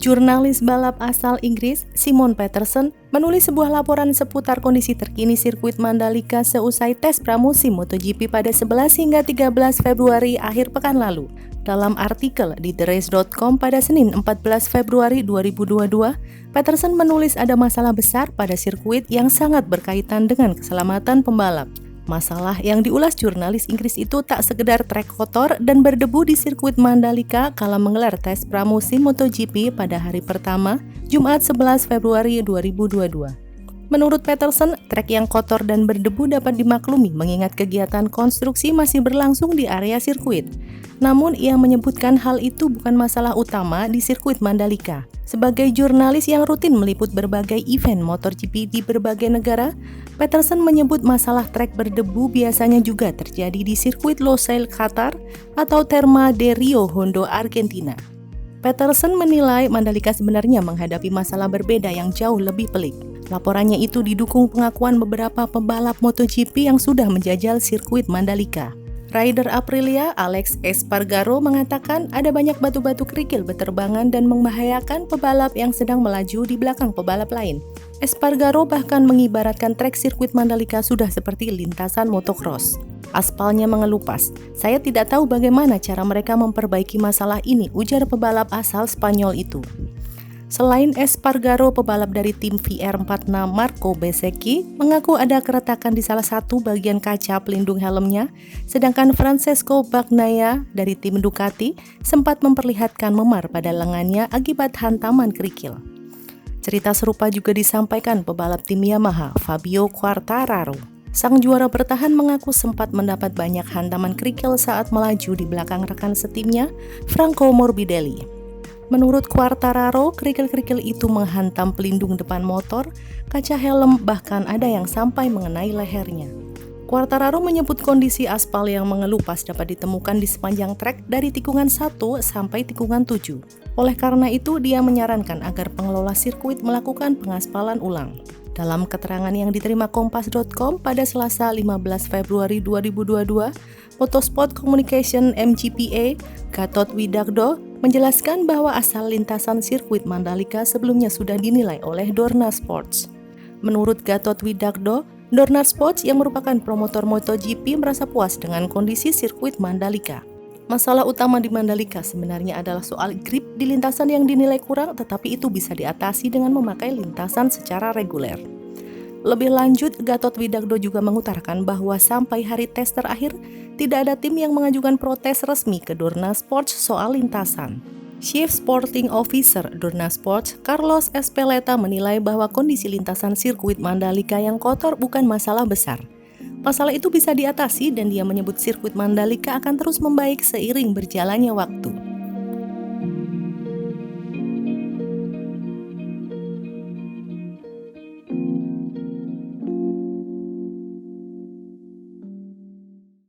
Jurnalis balap asal Inggris, Simon Peterson, menulis sebuah laporan seputar kondisi terkini sirkuit Mandalika seusai tes pramusim MotoGP pada 11 hingga 13 Februari akhir pekan lalu. Dalam artikel di therace.com pada Senin 14 Februari 2022, Peterson menulis ada masalah besar pada sirkuit yang sangat berkaitan dengan keselamatan pembalap. Masalah yang diulas jurnalis Inggris itu tak sekedar trek kotor dan berdebu di sirkuit Mandalika kala menggelar tes pramusim MotoGP pada hari pertama, Jumat 11 Februari 2022. Menurut Peterson, trek yang kotor dan berdebu dapat dimaklumi mengingat kegiatan konstruksi masih berlangsung di area sirkuit. Namun, ia menyebutkan hal itu bukan masalah utama di sirkuit Mandalika. Sebagai jurnalis yang rutin meliput berbagai event MotoGP di berbagai negara, Peterson menyebut masalah trek berdebu biasanya juga terjadi di sirkuit Losail, Qatar, atau Terma de Rio Hondo, Argentina. Peterson menilai Mandalika sebenarnya menghadapi masalah berbeda yang jauh lebih pelik. Laporannya itu didukung pengakuan beberapa pembalap MotoGP yang sudah menjajal sirkuit Mandalika. Rider Aprilia Alex Espargaro mengatakan ada banyak batu-batu kerikil berterbangan dan membahayakan pebalap yang sedang melaju di belakang pebalap lain. Espargaro bahkan mengibaratkan trek sirkuit Mandalika sudah seperti lintasan motocross. Aspalnya mengelupas. Saya tidak tahu bagaimana cara mereka memperbaiki masalah ini, ujar pebalap asal Spanyol itu. Selain Espargaro, pebalap dari tim VR46 Marco Bezzecchi mengaku ada keretakan di salah satu bagian kaca pelindung helmnya, sedangkan Francesco Bagnaia dari tim Ducati sempat memperlihatkan memar pada lengannya akibat hantaman kerikil. Cerita serupa juga disampaikan pebalap tim Yamaha, Fabio Quartararo. Sang juara bertahan mengaku sempat mendapat banyak hantaman kerikil saat melaju di belakang rekan setimnya, Franco Morbidelli. Menurut Quartararo, kerikil-kerikil itu menghantam pelindung depan motor, kaca helm, bahkan ada yang sampai mengenai lehernya. Quartararo menyebut kondisi aspal yang mengelupas dapat ditemukan di sepanjang trek dari tikungan 1 sampai tikungan 7. Oleh karena itu, dia menyarankan agar pengelola sirkuit melakukan pengaspalan ulang. Dalam keterangan yang diterima Kompas.com pada Selasa 15 Februari 2022, Motorsport Communication MGPA, Gatot Widakdo, menjelaskan bahwa asal lintasan sirkuit Mandalika sebelumnya sudah dinilai oleh Dorna Sports. Menurut Gatot Widakdo, Dorna Sports yang merupakan promotor MotoGP merasa puas dengan kondisi sirkuit Mandalika. Masalah utama di Mandalika sebenarnya adalah soal grip di lintasan yang dinilai kurang, tetapi itu bisa diatasi dengan memakai lintasan secara reguler. Lebih lanjut, Gatot Widakdo juga mengutarakan bahwa sampai hari tes terakhir, tidak ada tim yang mengajukan protes resmi ke Dorna Sports soal lintasan. Chief Sporting Officer Dorna Sports, Carlos Espeleta menilai bahwa kondisi lintasan sirkuit Mandalika yang kotor bukan masalah besar. Masalah itu bisa diatasi dan dia menyebut sirkuit Mandalika akan terus membaik seiring berjalannya waktu.